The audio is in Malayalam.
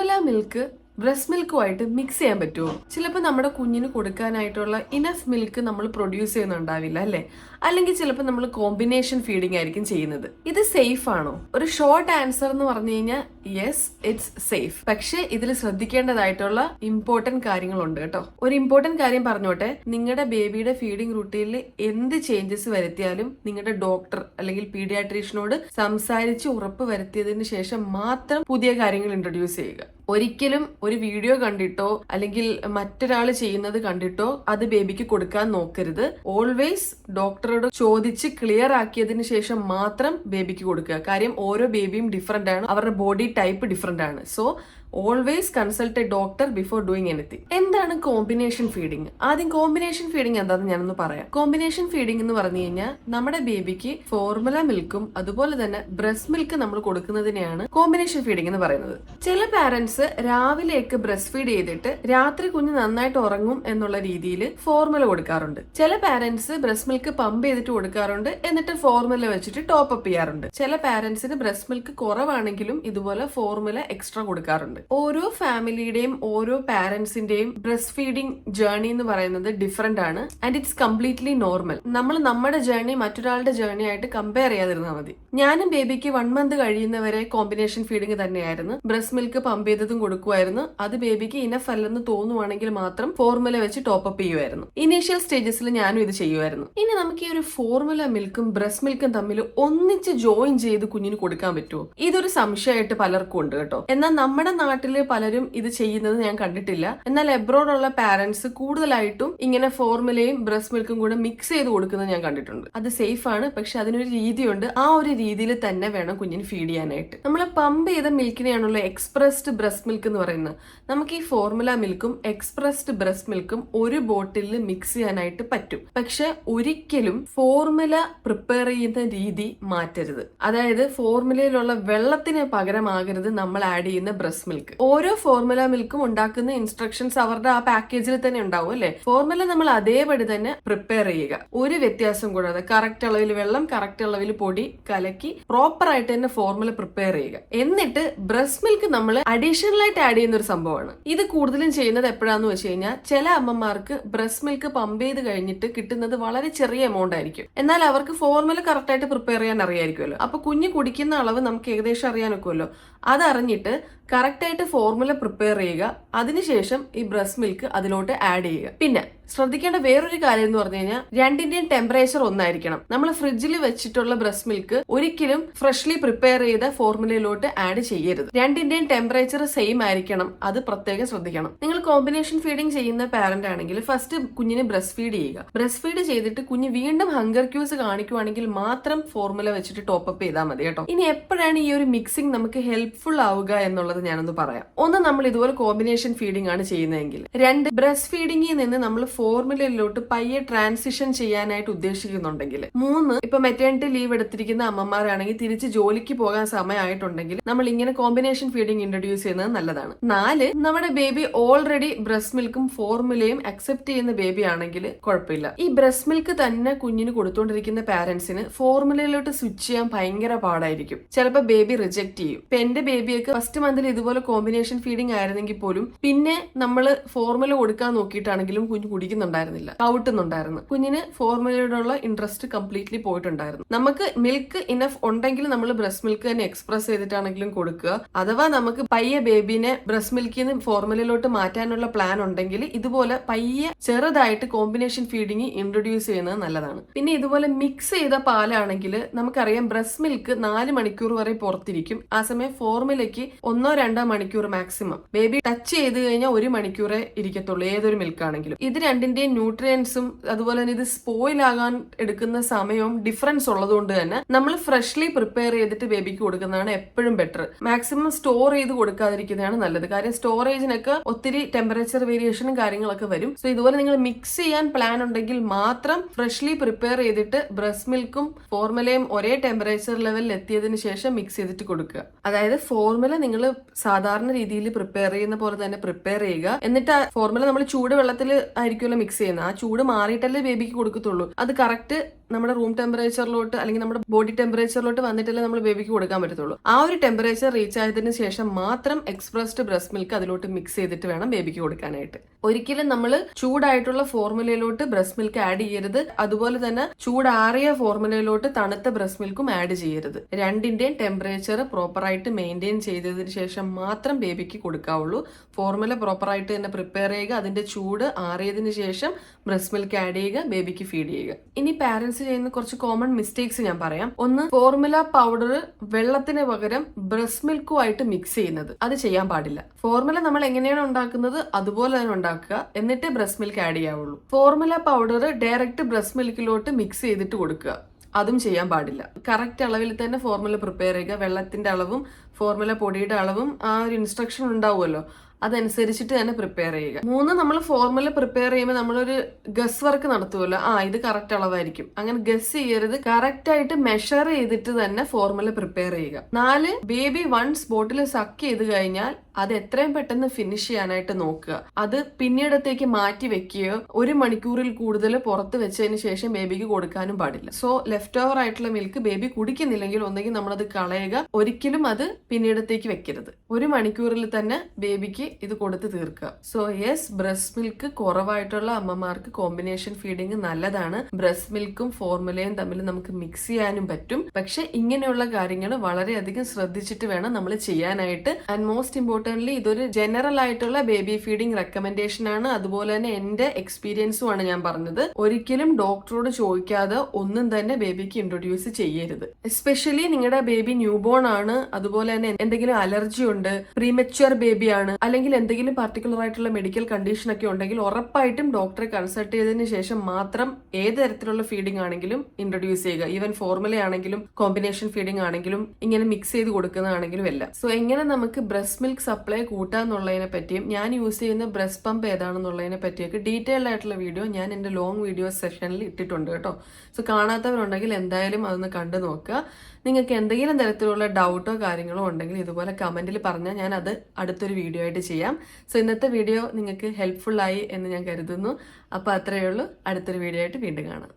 ഫോർമുല മിൽക്ക് ബ്രസ്റ്റ് മിൽക്കുമായിട്ട് മിക്സ് ചെയ്യാൻ പറ്റുമോ? ചിലപ്പോൾ നമ്മുടെ കുഞ്ഞിന് കൊടുക്കാനായിട്ടുള്ള ഇനഫ് മിൽക്ക് നമ്മൾ പ്രൊഡ്യൂസ് ചെയ്യുന്നുണ്ടാവില്ല അല്ലേ? അല്ലെങ്കിൽ ചിലപ്പോൾ നമ്മൾ കോമ്പിനേഷൻ ഫീഡിംഗ് ആയിരിക്കും ചെയ്യുന്നത്. ഇത് സേഫ് ആണോ? ഒരു ഷോർട്ട് ആൻസർ എന്ന് പറഞ്ഞു കഴിഞ്ഞാൽ യെസ്, ഇറ്റ്സ് സേഫ്. പക്ഷേ ഇതിൽ ശ്രദ്ധിക്കേണ്ടതായിട്ടുള്ള ഇമ്പോർട്ടന്റ് കാര്യങ്ങളുണ്ട് കേട്ടോ. ഒരു ഇമ്പോർട്ടന്റ് കാര്യം പറഞ്ഞോട്ടെ, നിങ്ങളുടെ ബേബിയുടെ ഫീഡിംഗ് റൂട്ടീനിൽ എന്ത് ചേഞ്ചസ് വരുത്തിയാലും നിങ്ങളുടെ ഡോക്ടർ അല്ലെങ്കിൽ പീഡിയാട്രീഷ്യനോട് സംസാരിച്ച് ഉറപ്പ് വരുത്തിയതിന് ശേഷം മാത്രം പുതിയ കാര്യങ്ങൾ ഇൻട്രൊഡ്യൂസ് ചെയ്യുക. ഒരിക്കലും ഒരു വീഡിയോ കണ്ടിട്ടോ അല്ലെങ്കിൽ മറ്റൊരാൾ ചെയ്യുന്നത് കണ്ടിട്ടോ അത് ബേബിക്ക് കൊടുക്കാൻ നോക്കരുത്. ഓൾവേസ് ഡോക്ടറോട് ചോദിച്ച് ക്ലിയർ ആക്കിയതിന് ശേഷം മാത്രം ബേബിക്ക് കൊടുക്കുക. കാര്യം ഓരോ ബേബിയും ഡിഫറെന്റ് ആണ്, അവരുടെ ബോഡി ടൈപ്പ് ഡിഫറെന്റ് ആണ്. So always consult A doctor before doing anything. എന്താണ് കോമ്പിനേഷൻ ഫീഡിംഗ്? ആദ്യം കോമ്പിനേഷൻ ഫീഡിംഗ് എന്താണെന്ന് ഞാനൊന്ന് പറയാം. കോമ്പിനേഷൻ ഫീഡിംഗ് എന്ന് പറഞ്ഞു കഴിഞ്ഞാൽ നമ്മുടെ ബേബിക്ക് ഫോർമുല മിൽക്കും അതുപോലെ തന്നെ ബ്രസ്റ്റ് മിൽക്ക് നമ്മൾ കൊടുക്കുന്നതിനെയാണ് കോമ്പിനേഷൻ ഫീഡിംഗ് എന്ന് പറയുന്നത്. ചില പാരന്റ്സ് രാവിലെയൊക്കെ ബ്രസ്റ്റ് ഫീഡ് ചെയ്തിട്ട് രാത്രി കുഞ്ഞ് നന്നായിട്ട് ഉറങ്ങും എന്നുള്ള രീതിയിൽ ഫോർമുല കൊടുക്കാറുണ്ട്. ചില പാരന്റ്സ് ബ്രസ്റ്റ് മിൽക്ക് പമ്പ് ചെയ്തിട്ട് കൊടുക്കാറുണ്ട്, എന്നിട്ട് ഫോർമുല വെച്ചിട്ട് ടോപ്പ് അപ്പ് ചെയ്യാറുണ്ട്. ചില പാരന്റ്സിന് ബ്രസ്റ്റ് മിൽക്ക് കുറവാണെങ്കിലും ഇതുപോലെ ഫോർമുല എക്സ്ട്രാ കൊടുക്കാറുണ്ട്. ഓരോ ഫാമിലിയുടെയും ഓരോ പാരന്റ്സിന്റെയും ബ്രസ്റ്റ് ഫീഡിംഗ് ജേർണി എന്ന് പറയുന്നത് ഡിഫറെന്റ് ആണ് ആൻഡ് ഇറ്റ്സ് കംപ്ലീറ്റ്ലി നോർമൽ. നമ്മൾ നമ്മുടെ ജേർണി മറ്റൊരാളുടെ ജേർണി ആയിട്ട് കമ്പയർ ചെയ്യാതിരുന്നാൽ മതി. ഞാനും ബേബിക്ക് 1 മന്ത് കഴിയുന്നവരെ കോമ്പിനേഷൻ ഫീഡിംഗ് തന്നെയായിരുന്നു. ബ്രസ്റ്റ് മിൽക്ക് പമ്പ് ചെയ്തതും കൊടുക്കുമായിരുന്നു. അത് ബേബിക്ക് ഇനഫ് അല്ലെന്ന് തോന്നുവാണെങ്കിൽ മാത്രം ഫോർമുല വെച്ച് ടോപ്പ് അപ്പ് ചെയ്യുമായിരുന്നു. ഇനീഷ്യൽ സ്റ്റേജസിൽ ഞാനും ഇത് ചെയ്യുമായിരുന്നു. ഇനി നമുക്ക് ഈ ഒരു ഫോർമുല മിൽക്കും ബ്രസ്റ്റ് മിൽക്കും തമ്മിൽ ഒന്നിച്ച് ജോയിൻ ചെയ്ത് കുഞ്ഞിന് കൊടുക്കാൻ പറ്റുമോ? ഇതൊരു സംശയമായിട്ട് പലർക്കും ഉണ്ട് കേട്ടോ. എന്നാൽ നമ്മുടെ നാട്ടില് പലരും ഇത് ചെയ്യുന്നത് ഞാൻ കണ്ടിട്ടില്ല. എന്നാൽ എബ്രോഡ് ഉള്ള പാരന്റ്സ് കൂടുതലായിട്ടും ഇങ്ങനെ ഫോർമുലയും ബ്രസ്റ്റ് മിൽക്കും കൂടെ മിക്സ് ചെയ്ത് കൊടുക്കുന്നത് ഞാൻ കണ്ടിട്ടുണ്ട്. അത് സേഫ് ആണ്, പക്ഷെ അതിനൊരു രീതിയുണ്ട്. ആ ഒരു രീതിയിൽ തന്നെ വേണം കുഞ്ഞിന് ഫീഡ് ചെയ്യാനായിട്ട്. നമ്മൾ പമ്പ് ചെയ്ത മിൽക്കിനെയാണല്ലോ എക്സ്പ്രസ്ഡ് ബ്രസ്റ്റ് മിൽക്ക് എന്ന് പറയുന്നത്. നമുക്ക് ഈ ഫോർമുല മിൽക്കും എക്സ്പ്രസ്ഡ് ബ്രസ്റ്റ് മിൽക്കും ഒരു ബോട്ടിലിൽ മിക്സ് ചെയ്യാനായിട്ട് പറ്റും. പക്ഷെ ഒരിക്കലും ഫോർമുല പ്രിപ്പയർ ചെയ്യുന്ന രീതി മാറ്റരുത്. അതായത് ഫോർമുലയിലുള്ള വെള്ളത്തിന് പകരമാകരുത് നമ്മൾ ആഡ് ചെയ്യുന്ന ബ്രസ്റ്റ് മിൽക്ക്. ഓരോ ഫോർമുല മിൽക്കും ഉണ്ടാക്കുന്ന ഇൻസ്ട്രക്ഷൻസ് അവരുടെ ആ പാക്കേജിൽ തന്നെ ഉണ്ടാവും അല്ലെ? ഫോർമുല നമ്മൾ അതേപടി തന്നെ പ്രിപ്പയർ ചെയ്യുക, ഒരു വ്യത്യാസം കൂടാതെ. കറക്റ്റ് അളവിൽ വെള്ളം, കറക്റ്റ് അളവിൽ പൊടി കലക്കി പ്രോപ്പർ ആയിട്ട് തന്നെ ഫോർമുല പ്രിപ്പയർ ചെയ്യുക. എന്നിട്ട് ബ്രസ്റ്റ് മിൽക്ക് നമ്മൾ അഡീഷണൽ ആയിട്ട് ആഡ് ചെയ്യുന്ന ഒരു സംഭവമാണ്. ഇത് കൂടുതലും ചെയ്യുന്നത് എപ്പോഴാന്ന് വെച്ച് കഴിഞ്ഞാൽ ചില അമ്മമാർക്ക് ബ്രസ്റ്റ് മിൽക്ക് പമ്പ് ചെയ്ത് കഴിഞ്ഞിട്ട് കിട്ടുന്നത് വളരെ ചെറിയ എമൗണ്ട് ആയിരിക്കും. എന്നാൽ അവർക്ക് ഫോർമുല കറക്റ്റ് ആയിട്ട് പ്രിപ്പയർ ചെയ്യാൻ അറിയായിരിക്കുമല്ലോ. അപ്പൊ കുഞ്ഞ് കുടിക്കുന്ന അളവ് നമുക്ക് ഏകദേശം അറിയാനൊക്കുമല്ലോ. അതറിഞ്ഞിട്ട് കറക്റ്റ് ആയിട്ട് ഫോർമുല പ്രിപ്പയർ ചെയ്യുക. അതിനുശേഷം ഈ ബ്രസ്റ്റ് മിൽക്ക് അതിലോട്ട് ആഡ് ചെയ്യുക. പിന്നെ ശ്രദ്ധിക്കേണ്ട വേറൊരു കാര്യം എന്ന് പറഞ്ഞു കഴിഞ്ഞാൽ രണ്ടിന്റെയും ടെമ്പറേച്ചർ ഒന്നായിരിക്കണം. നമ്മൾ ഫ്രിഡ്ജിൽ വെച്ചിട്ടുള്ള ബ്രസ്റ്റ് മിൽക്ക് ഒരിക്കലും ഫ്രഷ്ലി പ്രിപ്പയർ ചെയ്ത ഫോർമുലയിലോട്ട് ആഡ് ചെയ്യരുത്. രണ്ടിന്റെയും ടെമ്പറേച്ചർ സെയിം ആയിരിക്കണം. അത് പ്രത്യേകം ശ്രദ്ധിക്കണം. നിങ്ങൾ കോമ്പിനേഷൻ ഫീഡിംഗ് ചെയ്യുന്ന പാരന്റ് ആണെങ്കിൽ ഫസ്റ്റ് കുഞ്ഞിന് ബ്രസ്റ്റ് ഫീഡ് ചെയ്യുക. ബ്രസ്റ്റ് ഫീഡ് ചെയ്തിട്ട് കുഞ്ഞ് വീണ്ടും ഹങ്കർ ക്യൂസ് കാണിക്കുവാണെങ്കിൽ മാത്രം ഫോർമുല വെച്ചിട്ട് ടോപ്പ് അപ്പ് ചെയ്താൽ മതി കേട്ടോ. ഇനി എപ്പോഴാണ് ഈ ഒരു മിക്സിംഗ് നമുക്ക് ഹെൽപ്ഫുൾ ആവുക എന്നുള്ളത് ഞാനൊന്ന് പറയാം. ഒന്ന്, നമ്മൾ ഇതുപോലെ കോമ്പിനേഷൻ ഫീഡിംഗ് ആണ് ചെയ്യുന്നതെങ്കിൽ. 2, ബ്രസ്റ്റ് ഫീഡിംഗിൽ നിന്ന് നമ്മൾ ഫോർമുലയിലോട്ട് പയ്യെ ട്രാൻസിഷൻ ചെയ്യാനായിട്ട് ഉദ്ദേശിക്കുന്നുണ്ടെങ്കിൽ. 3, ഇപ്പൊ മെറ്റേണിറ്റി ലീവ് എടുത്തിരിക്കുന്ന അമ്മമാരാണെങ്കിൽ തിരിച്ച് ജോലിക്ക് പോകാൻ സമയമായിട്ടുണ്ടെങ്കിൽ നമ്മൾ ഇങ്ങനെ കോമ്പിനേഷൻ ഫീഡിംഗ് ഇൻട്രൊഡ്യൂസ് ചെയ്യുന്നത് നല്ലതാണ്. 4, നമ്മുടെ ബേബി ഓൾറെഡി ബ്രസ്റ്റ് മിൽക്കും ഫോർമുലയും അക്സെപ്റ്റ് ചെയ്യുന്ന ബേബി ആണെങ്കിൽ കുഴപ്പമില്ല. ഈ ബ്രസ്റ്റ് മിൽക്ക് തന്നെ കുഞ്ഞിന് കൊടുത്തുകൊണ്ടിരിക്കുന്ന പാരന്റ്സിന് ഫോർമുലയിലോട്ട് സ്വിച്ച് ചെയ്യാൻ ഭയങ്കര പാടായിരിക്കും. ചിലപ്പോൾ ബേബി റിജക്ട് ചെയ്യും. ഇപ്പൊ എന്റെ ബേബിയൊക്കെ ഫസ്റ്റ് മന്തിൽ ഇതുപോലെ കോമ്പിനേഷൻ ഫീഡിംഗ് ആയിരുന്നെങ്കിൽ പോലും പിന്നെ നമ്മൾ ഫോർമുല കൊടുക്കാൻ നോക്കിയിട്ടാണെങ്കിലും കുഞ്ഞ് കുടിക്കുന്നുണ്ടായിരുന്നില്ല, കൗട്ടുന്നുണ്ടായിരുന്നു. കുഞ്ഞിന് ഫോർമുലയോടുള്ള ഇൻട്രസ്റ്റ് കംപ്ലീറ്റ്ലി പോയിട്ടുണ്ടായിരുന്നു. നമുക്ക് മിൽക്ക് ഇനഫ് ഉണ്ടെങ്കിൽ നമ്മൾ ബ്രസ്റ്റ് മിൽക്ക് തന്നെ എക്സ്പ്രസ് ചെയ്തിട്ടാണെങ്കിലും കൊടുക്കുക. അഥവാ നമുക്ക് പയ്യെ ബേബിനെ ബ്രസ്റ്റ് മിൽക്കിൽ നിന്ന് ഫോർമുലയിലോട്ട് മാറ്റാനുള്ള പ്ലാൻ ഉണ്ടെങ്കിൽ ഇതുപോലെ പയ്യെ ചെറുതായിട്ട് കോമ്പിനേഷൻ ഫീഡിംഗ് ഇൻട്രൊഡ്യൂസ് ചെയ്യുന്നത് നല്ലതാണ്. പിന്നെ ഇതുപോലെ മിക്സ് ചെയ്ത പാലാണെങ്കിൽ നമുക്കറിയാം ബ്രസ്റ്റ് മിൽക്ക് 4 മണിക്കൂർ വരെ പുറത്തിരിക്കും. ആ സമയം ഫോർമുലയ്ക്ക് 1-2 മണിക്കൂർ മാക്സിമം. ബേബി ടച്ച് ചെയ്ത് കഴിഞ്ഞാൽ 1 മണിക്കൂറേ ഇരിക്കത്തുള്ളൂ ഏതൊരു മിൽക്ക് ആണെങ്കിലും. ഇത് രണ്ടിന്റെയും ന്യൂട്രിയൻസും അതുപോലെ തന്നെ ഇത് സ്പോയിൽ ആകാൻ എടുക്കുന്ന സമയവും ഡിഫറൻസ് ഉള്ളതുകൊണ്ട് തന്നെ നമ്മൾ ഫ്രഷ്ലി പ്രിപ്പയർ ചെയ്തിട്ട് ബേബിക്ക് കൊടുക്കുന്നതാണ് എപ്പോഴും ബെറ്റർ. മാക്സിമം സ്റ്റോർ ചെയ്ത് കൊടുക്കാതിരിക്കുന്നതാണ് നല്ലത്. കാര്യം സ്റ്റോറേജിനൊക്കെ ഒത്തിരി ടെമ്പറേച്ചർ വേരിയേഷനും കാര്യങ്ങളൊക്കെ വരും. സോ ഇതുപോലെ നിങ്ങൾ മിക്സ് ചെയ്യാൻ പ്ലാൻ ഉണ്ടെങ്കിൽ മാത്രം ഫ്രഷ്ലി പ്രിപ്പയർ ചെയ്തിട്ട് ബ്രസ്റ്റ് മിൽക്കും ഫോർമുലയും ഒരേ ടെമ്പറേച്ചർ ലെവലിൽ എത്തിയതിനു ശേഷം മിക്സ് ചെയ്തിട്ട് കൊടുക്കുക. അതായത് ഫോർമുല നിങ്ങൾ സാധാരണ രീതിയിൽ പ്രിപ്പയർ ചെയ്യുന്ന പോലെ തന്നെ പ്രിപ്പയർ ചെയ്യുക. എന്നിട്ട് ഫോർമുല നമ്മൾ ചൂടുവെള്ളത്തിൽ ആയിരിക്കും ആയിരിക്കുമല്ലോ മിക്സ് ചെയ്യുന്നത്. ആ ചൂട് മാറിയിട്ടല്ലേ ബേബിക്ക് കൊടുക്കത്തുള്ളൂ. അത് കറക്റ്റ് നമ്മുടെ റൂം ടെമ്പറേച്ചറിലോട്ട് അല്ലെങ്കിൽ നമ്മുടെ ബോഡി ടെമ്പറേച്ചറിലോട്ട് വന്നിട്ടല്ലേ നമ്മൾ ബേബിക്ക് കൊടുക്കാൻ പറ്റത്തുള്ളൂ. ആ ഒരു ടെമ്പറേച്ചർ റീച്ച് ആയതിനു ശേഷം മാത്രം എക്സ്പ്രസ്ഡ് ബ്രസ്റ്റ് മിൽക്ക് അതിലോട്ട് മിക്സ് ചെയ്തിട്ട് വേണം ബേബിക്ക് കൊടുക്കാനായിട്ട്. ഒരിക്കലും നമ്മൾ ചൂടായിട്ടുള്ള ഫോർമുലയിലോട്ട് ബ്രസ്റ്റ് മിൽക്ക് ആഡ് ചെയ്യരുത്. അതുപോലെ തന്നെ ചൂടാറിയ ഫോർമുലയിലോട്ട് തണുത്ത ബ്രസ്റ്റ് മിൽക്കും ആഡ് ചെയ്യരുത്. രണ്ടിന്റെയും ടെമ്പറേച്ചർ പ്രോപ്പറായിട്ട് മെയിൻറ്റെയിൻ ചെയ്തതിന് ശേഷം മാത്രം ബേബിക്ക് കൊടുക്കാവുള്ളൂ. ഫോർമുല പ്രോപ്പറായിട്ട് തന്നെ പ്രിപ്പയർ ചെയ്യുക, അതിന്റെ ചൂട് ആറിയതിനു ശേഷം ബ്രസ്റ്റ് മിൽക്ക് ആഡ് ചെയ്യുക, ബേബിക്ക് ഫീഡ് ചെയ്യുക. ഇനി പാരന്റ്സ് ചെയ്യുന്ന കുറച്ച് കോമൺ മിസ്റ്റേക്സ് ഞാൻ പറയാം. ഒന്ന്, ഫോർമുല പൗഡർ വെള്ളത്തിന് പകരം ബ്രസ്റ്റ് മിൽക്കുമായിട്ട് മിക്സ് ചെയ്യുന്നത്. അത് ചെയ്യാൻ പാടില്ല. ഫോർമുല നമ്മൾ എങ്ങനെയാണ് ഉണ്ടാക്കുന്നത് അതുപോലെ തന്നെ ഉണ്ടാക്കുക, എന്നിട്ട് ബ്രസ്റ്റ് മിൽക്ക് ആഡ് ചെയ്യാവുള്ളൂ. ഫോർമുല പൗഡർ ഡയറക്റ്റ് ബ്രസ്റ്റ് മിൽക്കിലോട്ട് മിക്സ് ചെയ്തിട്ട് കൊടുക്കുക, അതും ചെയ്യാൻ പാടില്ല. കറക്റ്റ് അളവിൽ തന്നെ ഫോർമുല പ്രിപ്പയർ ചെയ്യുക. വെള്ളത്തിന്റെ അളവും ഫോർമുല പൊടിയുടെ അളവും ആ ഒരു ഇൻസ്ട്രക്ഷൻ ഉണ്ടാവുമല്ലോ, അതനുസരിച്ചിട്ട് തന്നെ പ്രിപ്പയർ ചെയ്യുക. 3, നമ്മൾ ഫോർമുല പ്രിപ്പയർ ചെയ്യുമ്പോൾ നമ്മളൊരു ഗസ് വർക്ക് നടത്തുമല്ലോ, ഇത് കറക്റ്റ് അളവായിരിക്കും. അങ്ങനെ ഗസ് ചെയ്യരുത്. കറക്റ്റ് ആയിട്ട് മെഷർ ചെയ്തിട്ട് തന്നെ ഫോർമുല പ്രിപ്പയർ ചെയ്യുക. 4, ബേബി വൺസ് ബോട്ടിൽ സക്ക് ചെയ്ത് കഴിഞ്ഞാൽ അത് എത്രയും പെട്ടെന്ന് ഫിനിഷ് ചെയ്യാനായിട്ട് നോക്കുക. അത് പിന്നീടത്തേക്ക് മാറ്റി വെക്കുകയോ 1 മണിക്കൂറിൽ കൂടുതൽ പുറത്ത് വെച്ചതിന് ശേഷം ബേബിക്ക് കൊടുക്കാനും പാടില്ല. സോ ലെഫ്റ്റ് ഓവർ ആയിട്ടുള്ള മിൽക്ക് ബേബി കുടിക്കുന്നില്ലെങ്കിൽ ഒന്നെങ്കിൽ നമ്മളത് കളയുക, ഒരിക്കലും അത് പിന്നീടത്തേക്ക് വെക്കരുത്. 1 മണിക്കൂറിൽ തന്നെ ബേബിക്ക് ഇത് കൊടുത്ത് തീർക്കുക. സോ യെസ്, ബ്രസ്റ്റ് മിൽക്ക് കുറവായിട്ടുള്ള അമ്മമാർക്ക് കോമ്പിനേഷൻ ഫീഡിങ് നല്ലതാണ്. ബ്രസ്റ്റ് മിൽക്കും ഫോർമുലയും തമ്മിൽ നമുക്ക് മിക്സ് ചെയ്യാനും പറ്റും. പക്ഷെ ഇങ്ങനെയുള്ള കാര്യങ്ങൾ വളരെയധികം ശ്രദ്ധിച്ചിട്ട് വേണം നമ്മൾ ചെയ്യാനായിട്ട്. ആൻഡ് മോസ്റ്റ് ഇമ്പോർട്ടന്റ്ലി ഇതൊരു ജനറൽ ആയിട്ടുള്ള ബേബി ഫീഡിംഗ് റെക്കമെൻഡേഷൻ ആണ്. അതുപോലെ തന്നെ എന്റെ എക്സ്പീരിയൻസും ആണ് ഞാൻ പറഞ്ഞത്. ഒരിക്കലും ഡോക്ടറോട് ചോദിക്കാതെ ഒന്നും തന്നെ ബേബിക്ക് ഇൻട്രൊഡ്യൂസ് ചെയ്യരുത്. എസ്പെഷ്യലി നിങ്ങളുടെ ബേബി ന്യൂ ബോൺ ആണ്, അതുപോലെ തന്നെ എന്തെങ്കിലും അലർജി ഉണ്ട്, പ്രീമച്വർ ബേബി ആണ്, അല്ലെങ്കിൽ എന്തെങ്കിലും പർട്ടിക്കുലർ ആയിട്ടുള്ള മെഡിക്കൽ കണ്ടീഷൻ ഒക്കെ ഉണ്ടെങ്കിൽ ഉറപ്പായിട്ടും ഡോക്ടറെ കൺസൾട്ട് ചെയ്തതിന് ശേഷം മാത്രം ഏത് തരത്തിലുള്ള ഫീഡിംഗ് ആണെങ്കിലും ഇൻട്രൊഡ്യൂസ് ചെയ്യുക. ഈവൻ ഫോർമുല ആണെങ്കിലും കോമ്പിനേഷൻ ഫീഡിംഗ് ആണെങ്കിലും ഇങ്ങനെ മിക്സ് ചെയ്ത് കൊടുക്കുന്നതാണെങ്കിലും എല്ലാം. സോ എങ്ങനെ നമുക്ക് ബ്രസ്റ്റ് മിൽക്ക് സപ്ലൈ കൂട്ടാന്നുള്ളതിനെ പറ്റിയും ഞാൻ യൂസ് ചെയ്യുന്ന ബ്രസ്റ്റ് പമ്പ് ഏതാണെന്നുള്ളതിനെ പറ്റിയൊക്കെ ഡീറ്റെയിൽഡ് ആയിട്ടുള്ള വീഡിയോ ഞാൻ എന്റെ ലോങ് വീഡിയോ സെഷനിൽ ഇട്ടിട്ടുണ്ട് കേട്ടോ. സോ കാണാത്തവരുണ്ടെങ്കിൽ എന്തായാലും അതൊന്ന് കണ്ടു നോക്കുക. നിങ്ങൾക്ക് എന്തെങ്കിലും തരത്തിലുള്ള ഡൗട്ടോ കാര്യങ്ങളോ ഉണ്ടെങ്കിൽ ഇതുപോലെ കമന്റിൽ പറഞ്ഞാൽ ഞാൻ അത് അടുത്തൊരു വീഡിയോ ആയിട്ട് ചെയ്യാം. സോ ഇന്നത്തെ വീഡിയോ നിങ്ങൾക്ക് ഹെൽപ്ഫുൾ ആയി എന്ന് ഞാൻ കരുതുന്നു. അപ്പോൾ അത്രയേ ഉള്ളൂ. അടുത്തൊരു വീഡിയോ ആയിട്ട് വീണ്ടും കാണാം.